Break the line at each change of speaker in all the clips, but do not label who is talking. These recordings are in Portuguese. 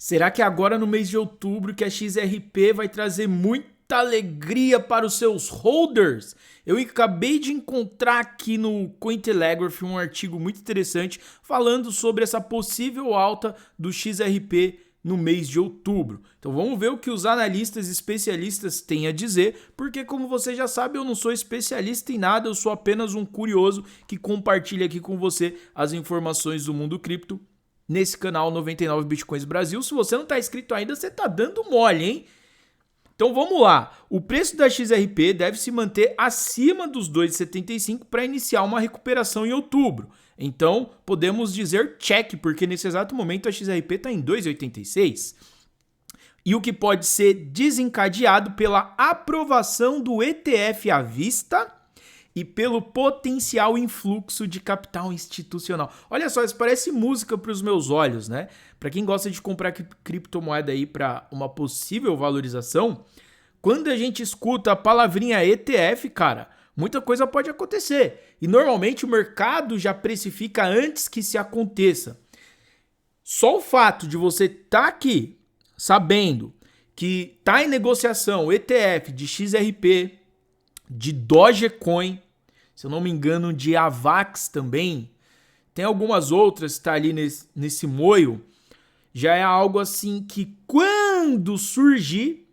Será que agora no mês de outubro que a XRP vai trazer muita alegria para os seus holders? Eu acabei de encontrar aqui no Cointelegraph um artigo muito interessante falando sobre essa possível alta do XRP no mês de outubro. Então vamos ver o que os analistas e especialistas têm a dizer, porque como você já sabe, eu não sou especialista em nada, eu sou apenas um curioso que compartilha aqui com você as informações do mundo cripto nesse canal 99 Bitcoins Brasil. Se você não está inscrito ainda, você está dando mole, hein? Então vamos lá. O preço da XRP deve se manter acima dos 2,75 para iniciar uma recuperação em outubro. Então podemos dizer check, porque nesse exato momento a XRP está em 2,86. E o que pode ser desencadeado pela aprovação do ETF à vista e pelo potencial influxo de capital institucional. Olha só, isso parece música para os meus olhos, né? Para quem gosta de comprar criptomoeda aí para uma possível valorização, quando a gente escuta a palavrinha ETF, cara, muita coisa pode acontecer. E normalmente o mercado já precifica antes que se aconteça. Só o fato de você estar aqui sabendo que está em negociação o ETF de XRP, de Dogecoin, se eu não me engano, de Avax também, tem algumas outras que tá ali nesse moio, já é algo assim que quando surgir,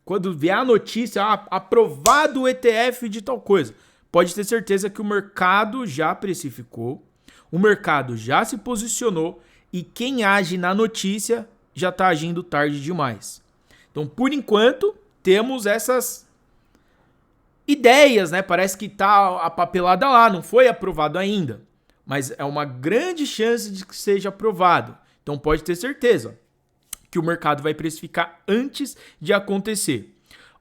quando vier a notícia, aprovado o ETF de tal coisa, pode ter certeza que o mercado já precificou, o mercado já se posicionou e quem age na notícia já está agindo tarde demais. Então, por enquanto, temos essas ideias, né? Parece que tá a papelada lá, não foi aprovado ainda, mas é uma grande chance de que seja aprovado. Então pode ter certeza que o mercado vai precificar antes de acontecer.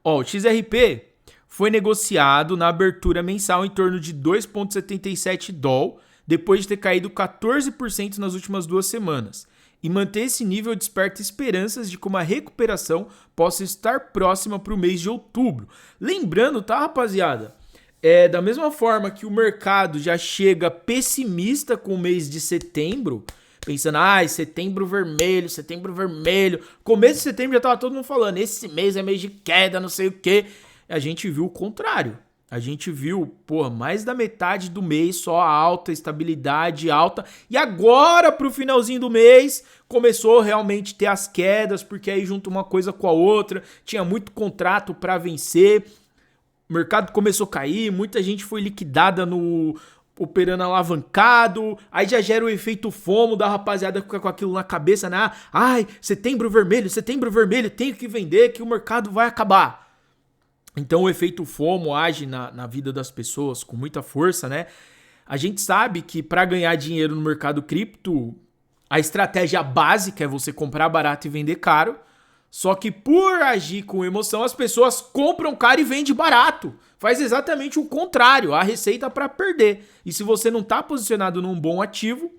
Ó, o XRP foi negociado na abertura mensal em torno de 2,77 dólar, depois de ter caído 14% nas últimas 2 semanas. E manter esse nível desperta esperanças de que uma recuperação possa estar próxima para o mês de outubro. Lembrando, tá, rapaziada? Da mesma forma que o mercado já chega pessimista com o mês de setembro, pensando, setembro vermelho. Começo de setembro já tava todo mundo falando, esse mês é mês de queda, não sei o quê. A gente viu o contrário. A gente viu, mais da metade do mês só alta, estabilidade alta. E agora, pro finalzinho do mês, começou realmente a ter as quedas, porque aí junta uma coisa com a outra. Tinha muito contrato para vencer. O mercado começou a cair, muita gente foi liquidada no operando alavancado. Aí já gera o efeito FOMO da rapaziada ficar com aquilo na cabeça, né? Setembro vermelho, tenho que vender que o mercado vai acabar. Então o efeito FOMO age na vida das pessoas com muita força, né? A gente sabe que para ganhar dinheiro no mercado cripto, a estratégia básica é você comprar barato e vender caro. Só que por agir com emoção, as pessoas compram caro e vendem barato. Faz exatamente o contrário, a receita para perder. E se você não está posicionado num bom ativo,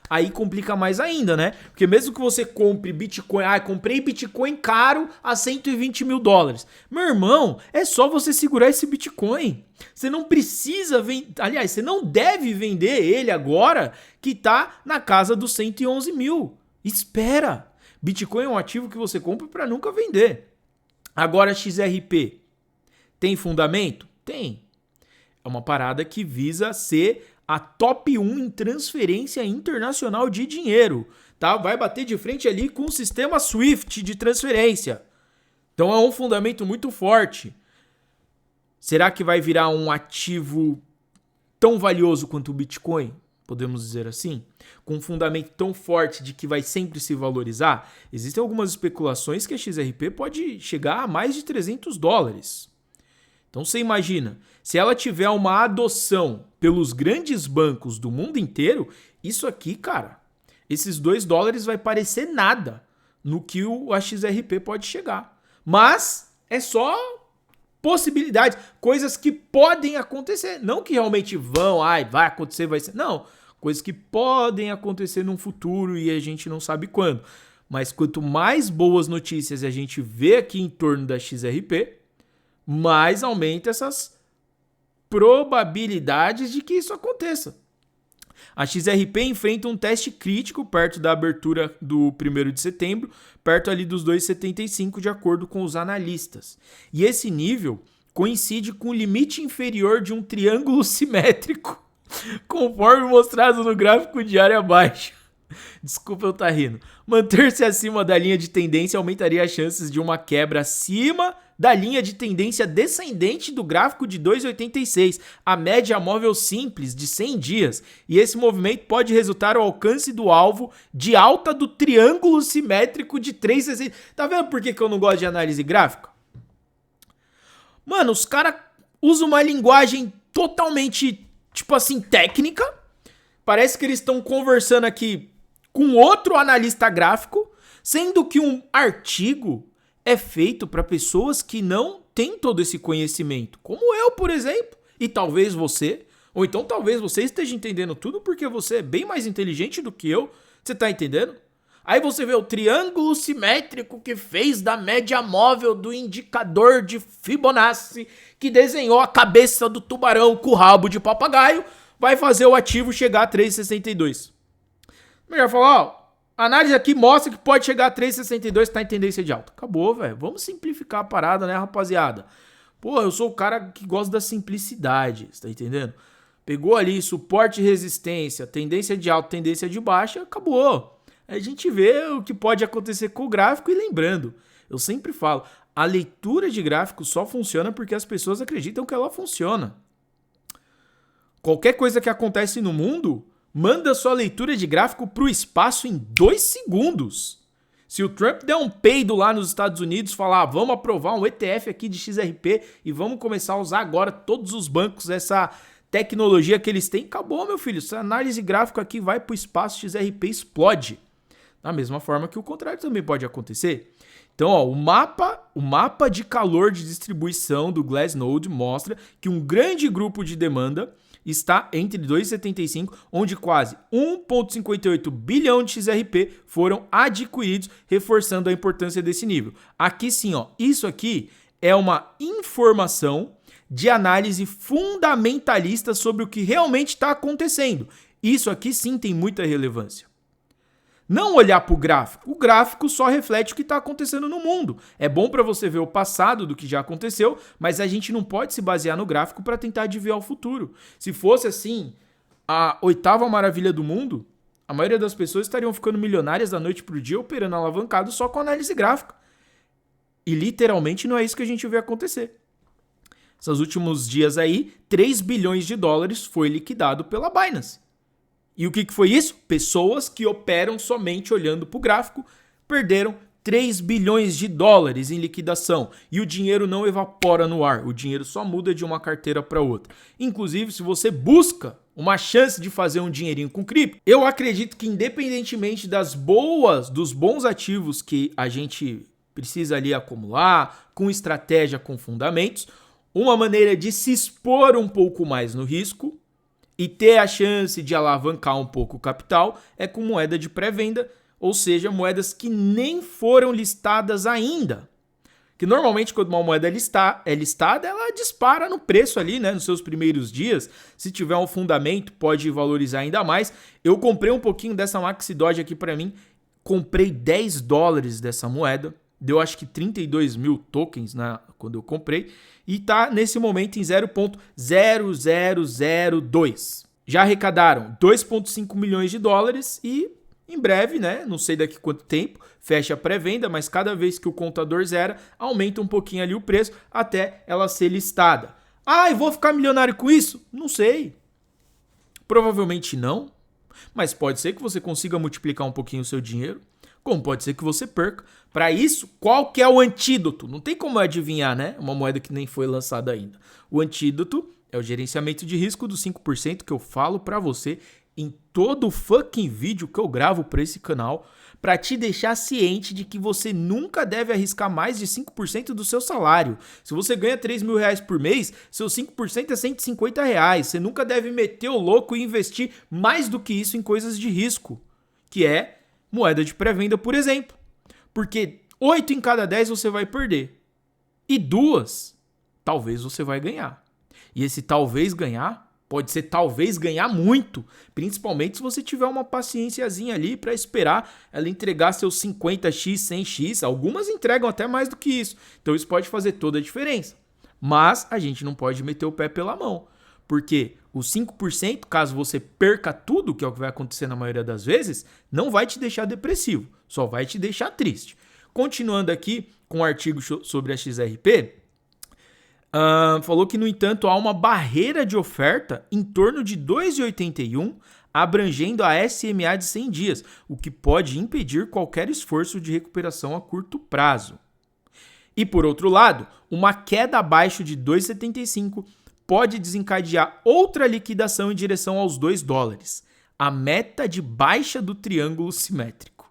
aí complica mais ainda, né? Porque mesmo que você compre Bitcoin, comprei Bitcoin caro a 120 mil dólares. Meu irmão, é só você segurar esse Bitcoin. Você não precisa vender, aliás, você não deve vender ele agora que tá na casa dos 111 mil. Espera. Bitcoin é um ativo que você compra para nunca vender. Agora XRP tem fundamento? Tem. É uma parada que visa ser a top 1 em transferência internacional de dinheiro, tá? Vai bater de frente ali com o sistema SWIFT de transferência. Então é um fundamento muito forte. Será que vai virar um ativo tão valioso quanto o Bitcoin? Podemos dizer assim? Com um fundamento tão forte de que vai sempre se valorizar? Existem algumas especulações que a XRP pode chegar a mais de 300 dólares. Então você imagina, se ela tiver uma adoção pelos grandes bancos do mundo inteiro, isso aqui, cara, esses 2 dólares vai parecer nada no que a XRP pode chegar. Mas é só possibilidades, coisas que podem acontecer. Não que realmente vai acontecer, vai ser. Não, coisas que podem acontecer num futuro e a gente não sabe quando. Mas quanto mais boas notícias a gente vê aqui em torno da XRP, mais aumenta essas probabilidades de que isso aconteça. A XRP enfrenta um teste crítico perto da abertura do 1º de setembro, perto ali dos 2,75 de acordo com os analistas. E esse nível coincide com o limite inferior de um triângulo simétrico, conforme mostrado no gráfico diário abaixo. Desculpa eu estar rindo. Manter-se acima da linha de tendência aumentaria as chances de uma quebra acima da linha de tendência descendente do gráfico de 2,86, a média móvel simples de 100 dias, e esse movimento pode resultar ao alcance do alvo de alta do triângulo simétrico de 3,60. Tá vendo por que eu não gosto de análise gráfica? Mano, os caras usam uma linguagem totalmente, tipo assim, técnica. Parece que eles estão conversando aqui com outro analista gráfico, sendo que um artigo é feito para pessoas que não têm todo esse conhecimento, como eu, por exemplo, e talvez você, ou então talvez você esteja entendendo tudo porque você é bem mais inteligente do que eu, você tá entendendo? Aí você vê o triângulo simétrico que fez da média móvel do indicador de Fibonacci, que desenhou a cabeça do tubarão com o rabo de papagaio, vai fazer o ativo chegar a 3,62. Melhor falar, ó, a análise aqui mostra que pode chegar a 3,62 se tá em tendência de alta. Acabou, velho. Vamos simplificar a parada, né, rapaziada? Pô, eu sou o cara que gosta da simplicidade, você tá entendendo? Pegou ali suporte e resistência, tendência de alta, tendência de baixa, acabou. Aí a gente vê o que pode acontecer com o gráfico e lembrando, eu sempre falo, a leitura de gráfico só funciona porque as pessoas acreditam que ela funciona. Qualquer coisa que acontece no mundo, manda sua leitura de gráfico pro espaço em 2 segundos. Se o Trump der um peido lá nos Estados Unidos, falar, vamos aprovar um ETF aqui de XRP e vamos começar a usar agora todos os bancos essa tecnologia que eles têm, acabou, meu filho. Essa análise gráfica aqui vai pro espaço, XRP explode. Da mesma forma que o contrário também pode acontecer. Então, ó, o mapa de calor de distribuição do Glassnode mostra que um grande grupo de demanda está entre 2,75, onde quase 1,58 bilhão de XRP foram adquiridos, reforçando a importância desse nível. Aqui sim, ó, isso aqui é uma informação de análise fundamentalista sobre o que realmente está acontecendo. Isso aqui sim tem muita relevância. Não olhar para o gráfico só reflete o que está acontecendo no mundo. É bom para você ver o passado do que já aconteceu, mas a gente não pode se basear no gráfico para tentar adivinhar o futuro. Se fosse assim, a 8ª maravilha do mundo, a maioria das pessoas estariam ficando milionárias da noite para o dia operando alavancado só com análise gráfica. E literalmente não é isso que a gente vê acontecer. Esses últimos dias aí, 3 bilhões de dólares foi liquidado pela Binance. E o que foi isso? Pessoas que operam somente olhando para o gráfico perderam 3 bilhões de dólares em liquidação. E o dinheiro não evapora no ar, o dinheiro só muda de uma carteira para outra. Inclusive, se você busca uma chance de fazer um dinheirinho com cripto, eu acredito que independentemente dos bons ativos que a gente precisa ali acumular, com estratégia, com fundamentos, uma maneira de se expor um pouco mais no risco e ter a chance de alavancar um pouco o capital é com moeda de pré-venda, ou seja, moedas que nem foram listadas ainda. Que normalmente quando uma moeda é listada, ela dispara no preço ali, né, nos seus primeiros dias. Se tiver um fundamento, pode valorizar ainda mais. Eu comprei um pouquinho dessa Maxi Doge aqui para mim, comprei 10 dólares dessa moeda, deu acho que 32 mil tokens quando eu comprei, e tá nesse momento em 0,0002. Já arrecadaram 2,5 milhões de dólares e em breve, né, não sei daqui quanto tempo, fecha a pré-venda, mas cada vez que o contador zera, aumenta um pouquinho ali o preço até ela ser listada. Ah, eu vou ficar milionário com isso? Não sei. Provavelmente não, mas pode ser que você consiga multiplicar um pouquinho o seu dinheiro, como pode ser que você perca. Para isso, qual que é o antídoto? Não tem como adivinhar, né? Uma moeda que nem foi lançada ainda. O antídoto é o gerenciamento de risco dos 5% que eu falo para você em todo o fucking vídeo que eu gravo para esse canal, para te deixar ciente de que você nunca deve arriscar mais de 5% do seu salário. Se você ganha 3 mil reais por mês, seus 5% é 150 reais. Você nunca deve meter o louco e investir mais do que isso em coisas de risco, que é moeda de pré-venda, por exemplo. Porque 8 em cada 10 você vai perder. E 2, talvez você vai ganhar. E esse talvez ganhar Pode ser talvez ganhar muito, principalmente se você tiver uma paciênciazinha ali para esperar ela entregar seus 50x, 100x. Algumas entregam até mais do que isso. Então isso pode fazer toda a diferença. Mas a gente não pode meter o pé pela mão. Porque os 5%, caso você perca tudo, que é o que vai acontecer na maioria das vezes, não vai te deixar depressivo, só vai te deixar triste. Continuando aqui com o artigo sobre a XRP, falou que, no entanto, há uma barreira de oferta em torno de 2,81, abrangendo a SMA de 100 dias, o que pode impedir qualquer esforço de recuperação a curto prazo. E, por outro lado, uma queda abaixo de 2,75 pode desencadear outra liquidação em direção aos $2, a meta de baixa do triângulo simétrico.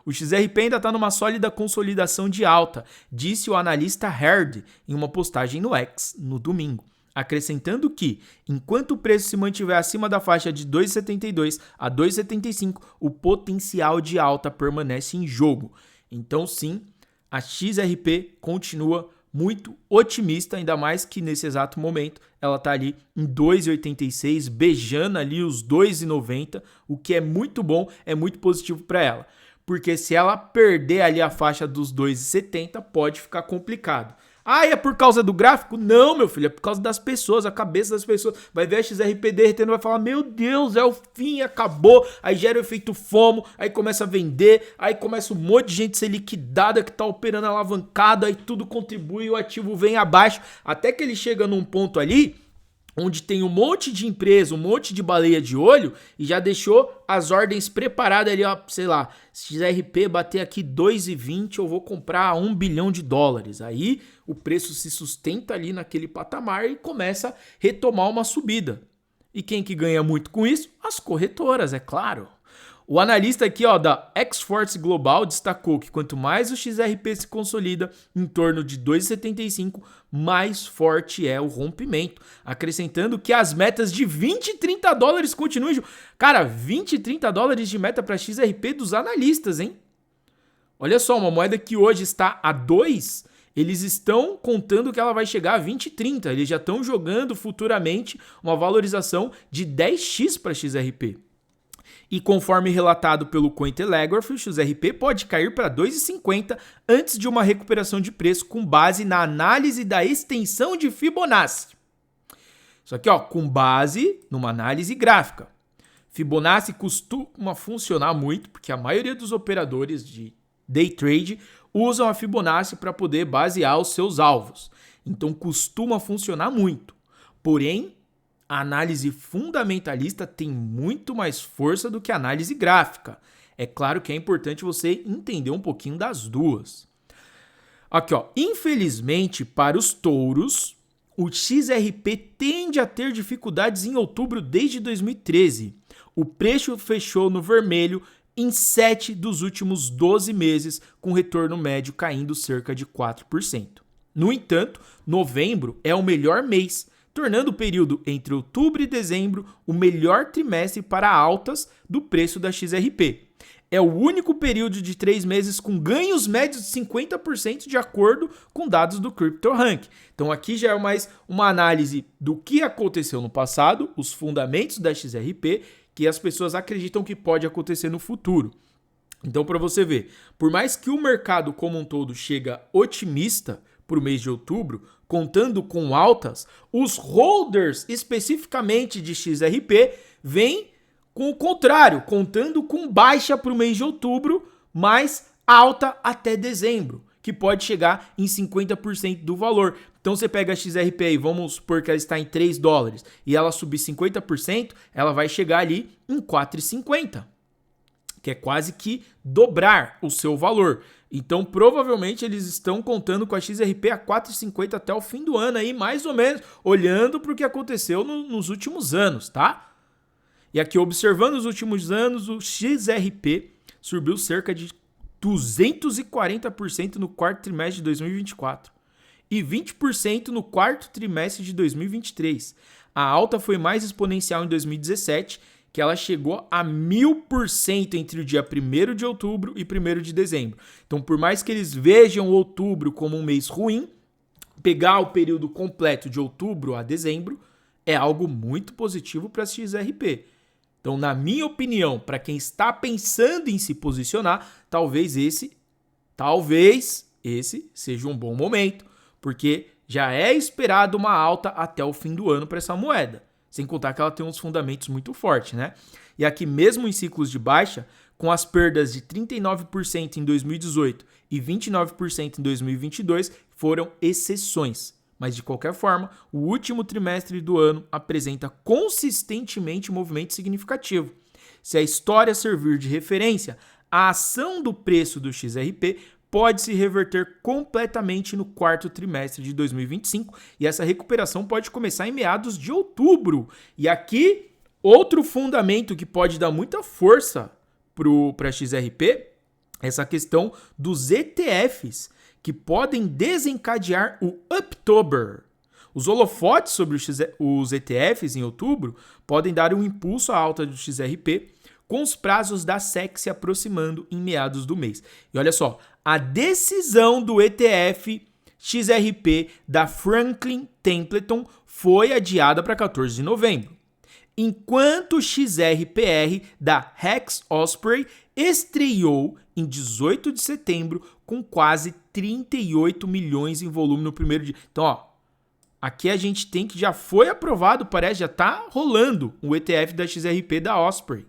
O XRP ainda está numa sólida consolidação de alta, disse o analista Herd em uma postagem no X no domingo, acrescentando que, enquanto o preço se mantiver acima da faixa de 2,72 a 2,75, o potencial de alta permanece em jogo. Então, sim, a XRP continua muito otimista, ainda mais que nesse exato momento ela está ali em 2,86, beijando ali os 2,90, o que é muito bom, é muito positivo para ela. Porque se ela perder ali a faixa dos 2,70, pode ficar complicado. Ah, é por causa do gráfico? Não, meu filho, é por causa das pessoas, a cabeça das pessoas. Vai ver a XRP derretendo, vai falar, meu Deus, é o fim, acabou. Aí gera o efeito FOMO, aí começa a vender, aí começa um monte de gente ser liquidada que tá operando alavancado, aí tudo contribui e o ativo vem abaixo. Até que ele chega num ponto ali, onde tem um monte de empresa, um monte de baleia de olho e já deixou as ordens preparadas ali, ó, sei lá, se XRP bater aqui 2,20 eu vou comprar $1 bilhão. Aí o preço se sustenta ali naquele patamar e começa a retomar uma subida. E quem que ganha muito com isso? As corretoras, é claro. O analista aqui, ó, da X-Force Global destacou que quanto mais o XRP se consolida em torno de 2,75, mais forte é o rompimento, acrescentando que as metas de 20 e 30 dólares continuam. Cara, 20 e 30 dólares de meta para XRP dos analistas, hein? Olha só, uma moeda que hoje está a 2, eles estão contando que ela vai chegar a 20 e 30. Eles já estão jogando futuramente uma valorização de 10x para XRP. E conforme relatado pelo Cointelegraph, o XRP pode cair para 2,50 antes de uma recuperação de preço com base na análise da extensão de Fibonacci. Isso aqui, ó, com base numa análise gráfica. Fibonacci costuma funcionar muito, porque a maioria dos operadores de day trade usam a Fibonacci para poder basear os seus alvos. Então costuma funcionar muito. Porém, a análise fundamentalista tem muito mais força do que a análise gráfica. É claro que é importante você entender um pouquinho das duas. Aqui, ó, infelizmente para os touros, o XRP tende a ter dificuldades em outubro desde 2013. O preço fechou no vermelho em 7 dos últimos 12 meses, com retorno médio caindo cerca de 4%. No entanto, novembro é o melhor mês, tornando o período entre outubro e dezembro o melhor trimestre para altas do preço da XRP. É o único período de 3 meses com ganhos médios de 50% de acordo com dados do CryptoRank. Então aqui já é mais uma análise do que aconteceu no passado, os fundamentos da XRP, que as pessoas acreditam que pode acontecer no futuro. Então, para você ver, por mais que o mercado como um todo chega otimista para o mês de outubro, contando com altas, os holders especificamente de XRP vêm com o contrário, contando com baixa para o mês de outubro, mas alta até dezembro, que pode chegar em 50% do valor. Então você pega a XRP aí, vamos supor que ela está em 3 dólares e ela subir 50%, ela vai chegar ali em 4,50, que é quase que dobrar o seu valor. Então, provavelmente, eles estão contando com a XRP a 4,50 até o fim do ano aí, mais ou menos, olhando para o que aconteceu nos últimos anos, tá? E aqui, observando os últimos anos, o XRP subiu cerca de 240% no quarto trimestre de 2024 e 20% no quarto trimestre de 2023. A alta foi mais exponencial em 2017, que ela chegou a 1000% entre o dia 1º de outubro e 1º de dezembro. Então, por mais que eles vejam outubro como um mês ruim, pegar o período completo de outubro a dezembro é algo muito positivo para a XRP. Então, na minha opinião, para quem está pensando em se posicionar, talvez esse seja um bom momento, porque já é esperado uma alta até o fim do ano para essa moeda. Sem contar que ela tem uns fundamentos muito fortes, né? E aqui, mesmo em ciclos de baixa, com as perdas de 39% em 2018 e 29% em 2022, foram exceções. Mas, de qualquer forma, o último trimestre do ano apresenta consistentemente movimento significativo. Se a história servir de referência, a ação do preço do XRP pode se reverter completamente no quarto trimestre de 2025 e essa recuperação pode começar em meados de outubro. E aqui, outro fundamento que pode dar muita força para a XRP, essa questão dos ETFs, que podem desencadear o Uptober. Os holofotes sobre os ETFs em outubro podem dar um impulso à alta do XRP, com os prazos da SEC se aproximando em meados do mês. E olha só, a decisão do ETF XRP da Franklin Templeton foi adiada para 14 de novembro, enquanto o XRPR da Hex Osprey estreou em 18 de setembro com quase 38 milhões em volume no primeiro dia. Então, ó, aqui a gente tem que já foi aprovado, parece, já tá rolando o ETF da XRP da Osprey.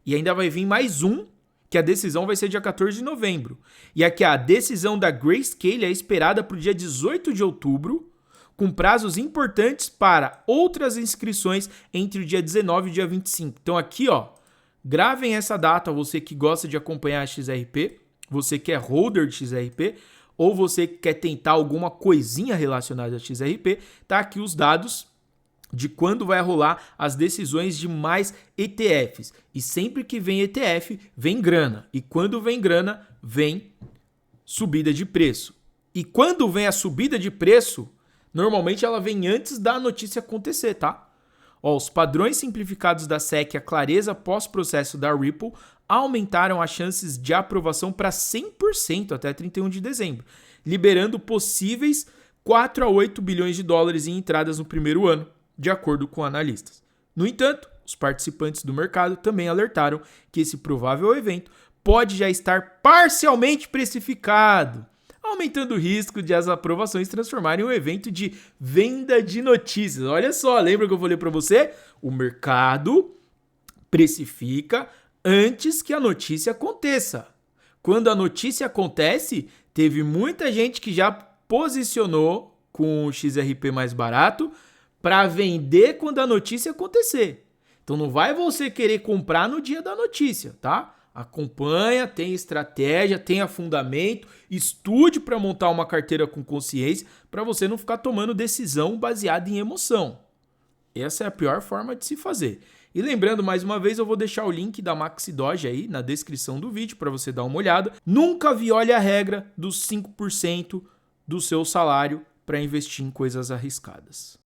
E ainda vai vir mais um, que a decisão vai ser dia 14 de novembro. E aqui a decisão da Grayscale é esperada para o dia 18 de outubro, com prazos importantes para outras inscrições entre o dia 19 e o dia 25. Então aqui, ó, gravem essa data, você que gosta de acompanhar a XRP, você que é holder de XRP, ou você que quer tentar alguma coisinha relacionada a XRP, tá aqui os dados de quando vai rolar as decisões de mais ETFs. E sempre que vem ETF, vem grana. E quando vem grana, vem subida de preço. E quando vem a subida de preço, normalmente ela vem antes da notícia acontecer, tá? Ó, os padrões simplificados da SEC e a clareza pós-processo da Ripple aumentaram as chances de aprovação para 100% até 31 de dezembro, liberando possíveis 4 a 8 bilhões de dólares em entradas no primeiro ano, de acordo com analistas. No entanto, os participantes do mercado também alertaram que esse provável evento pode já estar parcialmente precificado, aumentando o risco de as aprovações transformarem um evento de venda de notícias. Olha só, lembra que eu falei para você? O mercado precifica antes que a notícia aconteça. Quando a notícia acontece, teve muita gente que já posicionou com o XRP mais barato para vender quando a notícia acontecer. Então não vai você querer comprar no dia da notícia, tá? Acompanha, tem estratégia, tenha fundamento, estude para montar uma carteira com consciência para você não ficar tomando decisão baseada em emoção. Essa é a pior forma de se fazer. E lembrando, mais uma vez, eu vou deixar o link da Maxi Doge aí na descrição do vídeo para você dar uma olhada. Nunca viole a regra dos 5% do seu salário para investir em coisas arriscadas.